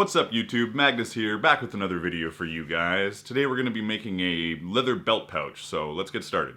What's up YouTube, Magnus here, back with another video for you guys. Today we're going to be making a leather belt pouch, so let's get started.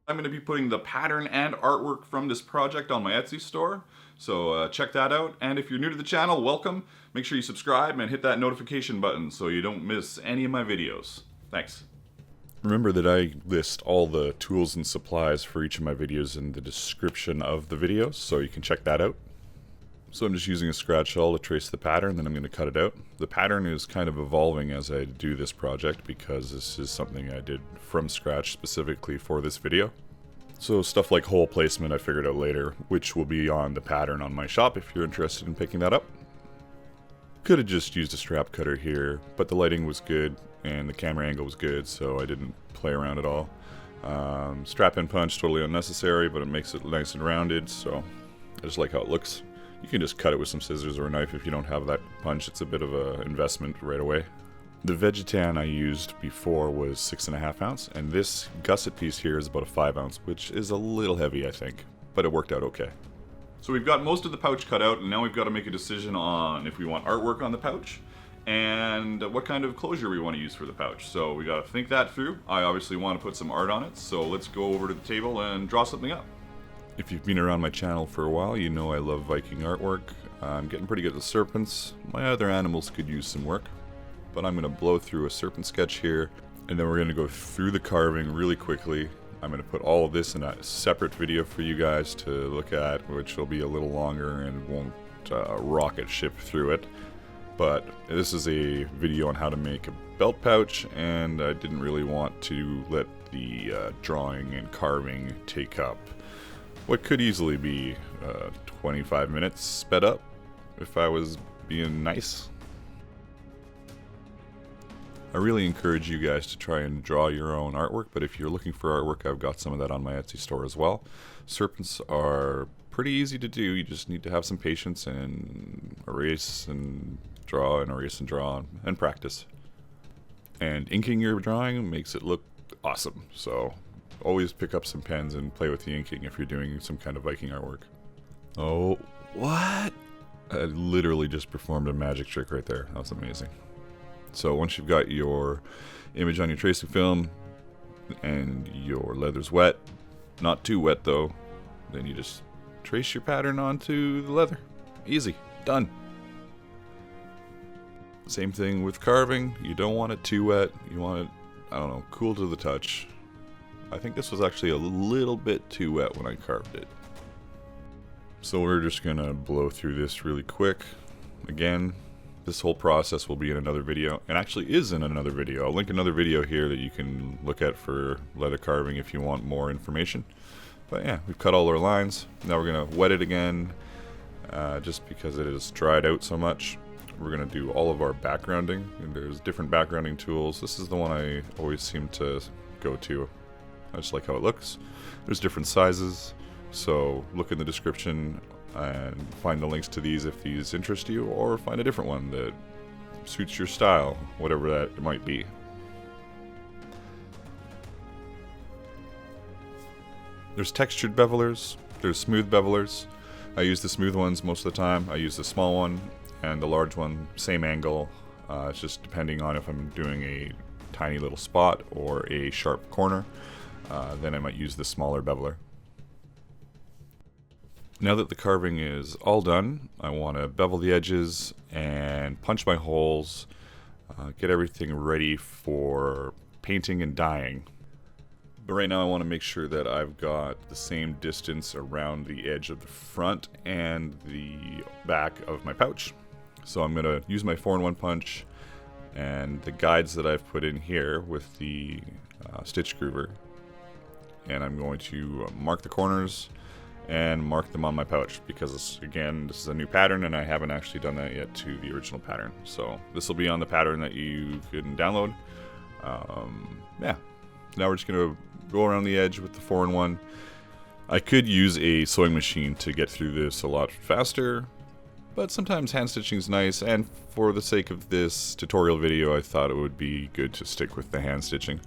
I'm going to be putting the pattern and artwork from this project on my Etsy store, so check that out. And if you're new to the channel, welcome. Make sure you subscribe and hit that notification button so you don't miss any of my videos. Thanks. Remember that I list all the tools and supplies for each of my videos in the description of the videos, so you can check that out. So I'm just using a scratch awl to trace the pattern, then I'm going to cut it out. The pattern is kind of evolving as I do this project because this is something I did from scratch specifically for this video. So stuff like hole placement I figured out later, which will be on the pattern on my shop if you're interested in picking that up. Could have just used a strap cutter here, but the lighting was good and the camera angle was good, so I didn't play around at all. Strap-in punch, totally unnecessary, but it makes it nice and rounded, so I just like how it looks. You can just cut it with some scissors or a knife if you don't have that punch. It's a bit of an investment right away. The Vegetan I used before was 6.5 ounce, and this gusset piece here is about a 5 ounce, which is a little heavy, I think, but it worked out okay. So we've got most of the pouch cut out, and now we've got to make a decision on if we want artwork on the pouch and what kind of closure we want to use for the pouch. So we got to think that through. I obviously want to put some art on it, so let's go over to the table and draw something up. If you've been around my channel for a while, you know I love Viking artwork. I'm getting pretty good at the serpents. My other animals could use some work, but I'm going to blow through a serpent sketch here, and then we're going to go through the carving really quickly. I'm going to put all of this in a separate video for you guys to look at, which will be a little longer and won't rocket ship through it. But this is a video on how to make a belt pouch, and I didn't really want to let the drawing and carving take up what could easily be 25 minutes sped up if I was being nice. I really encourage you guys to try and draw your own artwork, but if you're looking for artwork, I've got some of that on my Etsy store as well. Serpents are pretty easy to do. You just need to have some patience and erase and draw and erase and draw and practice. And inking your drawing makes it look awesome. So always pick up some pens and play with the inking if you're doing some kind of Viking artwork. Oh, what? I literally just performed a magic trick right there. That was amazing. So once you've got your image on your tracing film and your leather's wet, not too wet though, then you just trace your pattern onto the leather. Easy. Done. Same thing with carving. You don't want it too wet. You want it, I don't know, cool to the touch. I think this was actually a little bit too wet when I carved it. So we're just gonna blow through this really quick. Again, this whole process will be in another video, and actually is in another video. I'll link another video here that you can look at for leather carving if you want more information. But yeah, we've cut all our lines. Now we're gonna wet it again, just because it has dried out so much. We're gonna do all of our backgrounding, and there's different backgrounding tools. This is the one I always seem to go to. I just like how it looks. There's different sizes, so look in the description and find the links to these if these interest you, or find a different one that suits your style, whatever that might be. There's textured bevelers, there's smooth bevelers. I use the smooth ones most of the time. I use the small one and the large one, same angle. It's just depending on if I'm doing a tiny little spot or a sharp corner, then I might use the smaller beveler. Now that the carving is all done, I want to bevel the edges and punch my holes, get everything ready for painting and dyeing. But right now I want to make sure that I've got the same distance around the edge of the front and the back of my pouch. So I'm going to use my 4-in-1 punch and the guides that I've put in here with the stitch groover. And I'm going to mark the corners and mark them on my pouch because, again, this is a new pattern and I haven't actually done that yet to the original pattern. So this will be on the pattern that you can download. Yeah. Now we're just going to go around the edge with the 4-in-1. I could use a sewing machine to get through this a lot faster, but sometimes hand stitching is nice, and for the sake of this tutorial video I thought it would be good to stick with the hand stitching.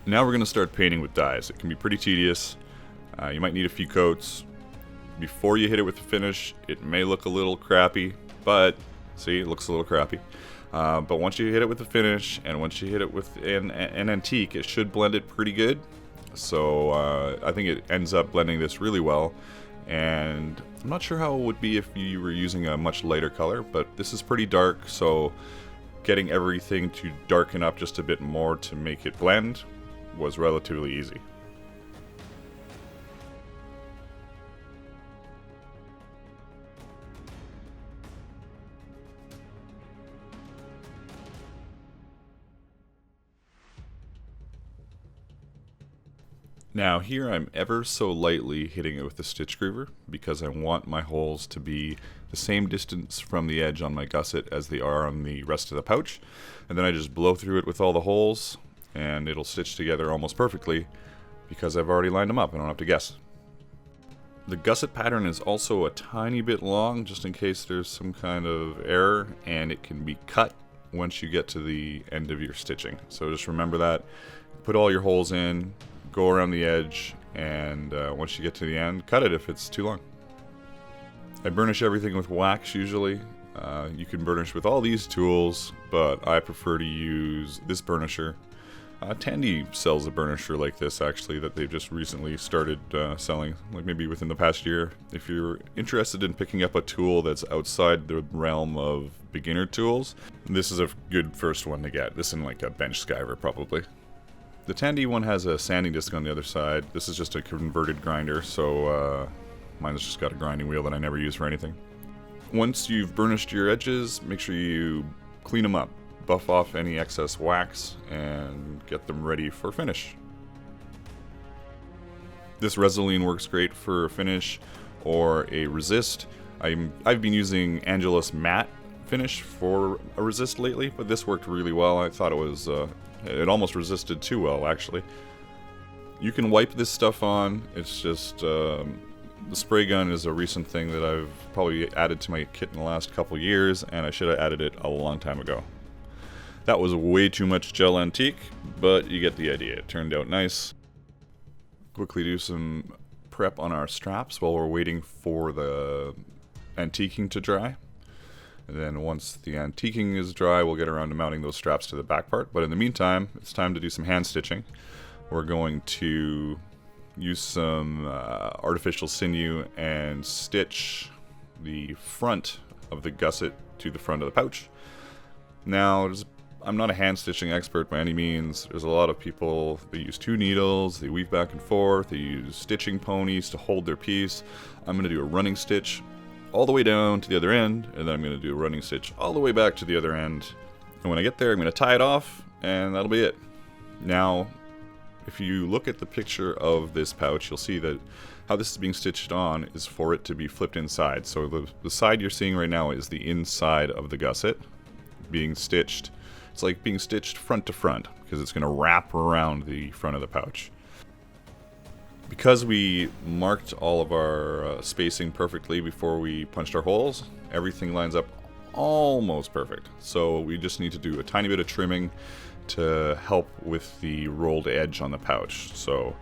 Now we're going to start painting with dyes. It can be pretty tedious. You might need a few coats. Before you hit it with the finish, it may look a little crappy, but see, it looks a little crappy. But once you hit it with the finish, and once you hit it with an antique, it should blend it pretty good. So I think it ends up blending this really well. And I'm not sure how it would be if you were using a much lighter color, but this is pretty dark, so getting everything to darken up just a bit more to make it blend was relatively easy. Now here I'm ever so lightly hitting it with the stitch groover because I want my holes to be the same distance from the edge on my gusset as they are on the rest of the pouch. And then I just blow through it with all the holes and it'll stitch together almost perfectly because I've already lined them up. I don't have to guess. The gusset pattern is also a tiny bit long just in case there's some kind of error, and it can be cut once you get to the end of your stitching. So just remember that. Put all your holes in, go around the edge, and once you get to the end, cut it if it's too long. I burnish everything with wax usually. You can burnish with all these tools, but I prefer to use this burnisher. Tandy sells a burnisher like this actually that they've just recently started selling, like maybe within the past year. If you're interested in picking up a tool that's outside the realm of beginner tools, this is a good first one to get. This and like a bench skiver probably. The Tandy one has a sanding disc on the other side. This is just a converted grinder, so mine's just got a grinding wheel that I never use for anything. Once you've burnished your edges, make sure you clean them up. Buff off any excess wax and get them ready for finish. This Resolene works great for a finish or a resist. I've been using Angelus matte finish for a resist lately, but this worked really well. I thought it was it almost resisted too well actually. You can wipe this stuff on. It's just the spray gun is a recent thing that I've probably added to my kit in the last couple years, and I should have added it a long time ago. That was way too much gel antique, but you get the idea. It turned out nice. Quickly do some prep on our straps while we're waiting for the antiquing to dry. And then once the antiquing is dry, we'll get around to mounting those straps to the back part. But in the meantime, it's time to do some hand stitching. We're going to use some artificial sinew and stitch the front of the gusset to the front of the pouch. Now, I'm not a hand stitching expert by any means. There's a lot of people, they use 2 needles, they weave back and forth, they use stitching ponies to hold their piece. I'm going to do a running stitch all the way down to the other end, and then I'm going to do a running stitch all the way back to the other end. And when I get there, I'm going to tie it off, and that'll be it. Now, if you look at the picture of this pouch, you'll see that how this is being stitched on is for it to be flipped inside. So the side you're seeing right now is the inside of the gusset being stitched. It's like being stitched front to front because it's going to wrap around the front of the pouch. Because we marked all of our spacing perfectly before we punched our holes, everything lines up almost perfect. So we just need to do a tiny bit of trimming to help with the rolled edge on the pouch. So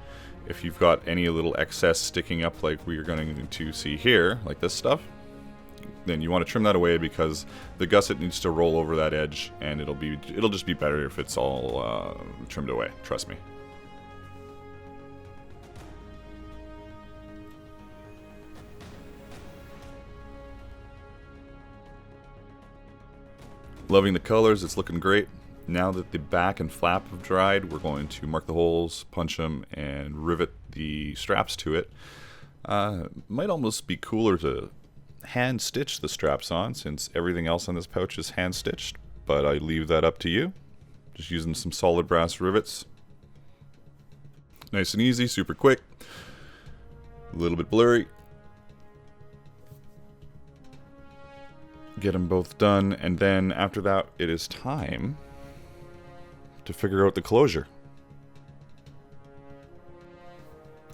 if you've got any little excess sticking up like we're going to see here, like this stuff, then you want to trim that away because the gusset needs to roll over that edge, and it'll just be better if it's all trimmed away, trust me. Loving the colors, it's looking great. Now that the back and flap have dried, we're going to mark the holes, punch them, and rivet the straps to it. Might almost be cooler to hand stitch the straps on since everything else on this pouch is hand stitched, but I leave that up to you. Just using some solid brass rivets. Nice and easy, super quick. A little bit blurry. Get them both done, and then after that it is time to figure out the closure.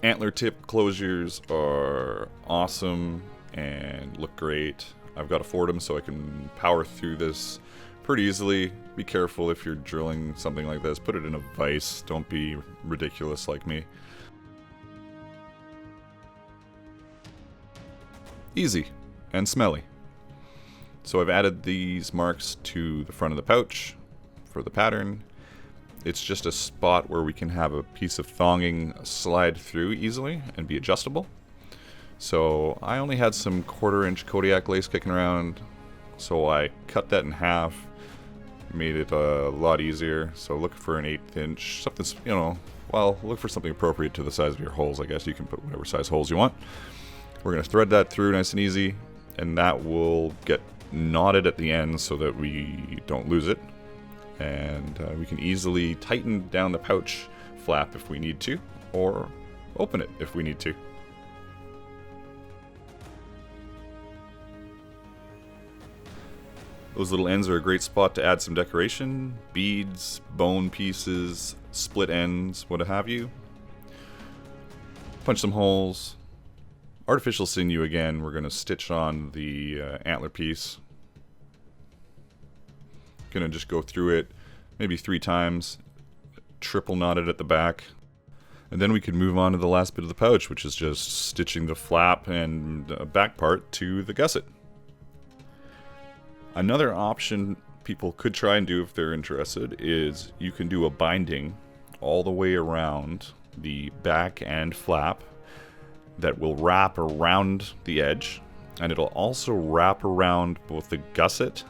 Antler tip closures are awesome and look great. I've got a Fordham so I can power through this pretty easily. Be careful if you're drilling something like this. Put it in a vise. Don't be ridiculous like me. Easy and smelly. So I've added these marks to the front of the pouch for the pattern. It's just a spot where we can have a piece of thonging slide through easily and be adjustable. So I only had some 1/4-inch Kodiak lace kicking around, so I cut that in half, made it a lot easier. So look for an 1/8 inch, something, you know, well, look for something appropriate to the size of your holes. I guess you can put whatever size holes you want. We're going to thread that through nice and easy, and that will get knotted at the end so that we don't lose it. And we can easily tighten down the pouch flap if we need to, or open it if we need to. Those little ends are a great spot to add some decoration, beads, bone pieces, split ends, what have you. Punch some holes. Artificial sinew again, we're going to stitch on the antler piece. Going to just go through it maybe 3 times, triple knot it at the back. And then we can move on to the last bit of the pouch, which is just stitching the flap and back part to the gusset. Another option people could try and do if they're interested is you can do a binding all the way around the back and flap that will wrap around the edge, and it'll also wrap around both the gusset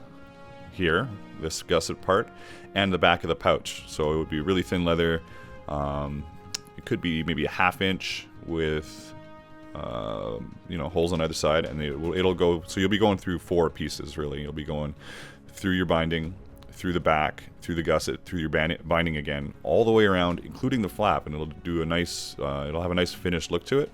here, this gusset part, and the back of the pouch. So it would be really thin leather. It could be maybe a 1/2 inch with you know, holes on either side, and it'll go, so you'll be going through 4 pieces really. You'll be going through your binding, through the back, through the gusset, through your binding again, all the way around, including the flap, and it'll do a nice, it'll have a nice finished look to it.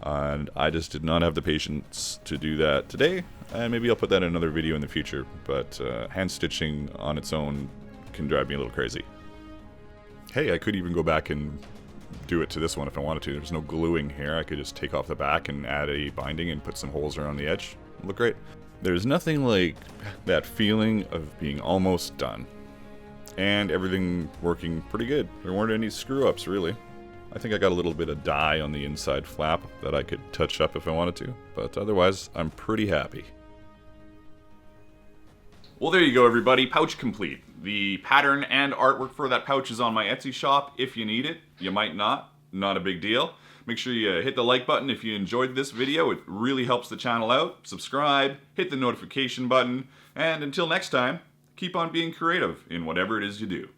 And I just did not have the patience to do that today, and maybe I'll put that in another video in the future, but hand stitching on its own can drive me a little crazy. Hey, I could even go back and do it to this one if I wanted to. There's no gluing here. I could just take off the back and add a binding and put some holes around the edge. It'll look great. There's nothing like that feeling of being almost done, and everything working pretty good. There weren't any screw-ups really. I think I got a little bit of dye on the inside flap that I could touch up if I wanted to, but otherwise I'm pretty happy. Well, there you go, everybody. Pouch complete. The pattern and artwork for that pouch is on my Etsy shop if you need it. You might not. Not a big deal. Make sure you hit the like button if you enjoyed this video. It really helps the channel out. Subscribe, hit the notification button, and until next time, keep on being creative in whatever it is you do.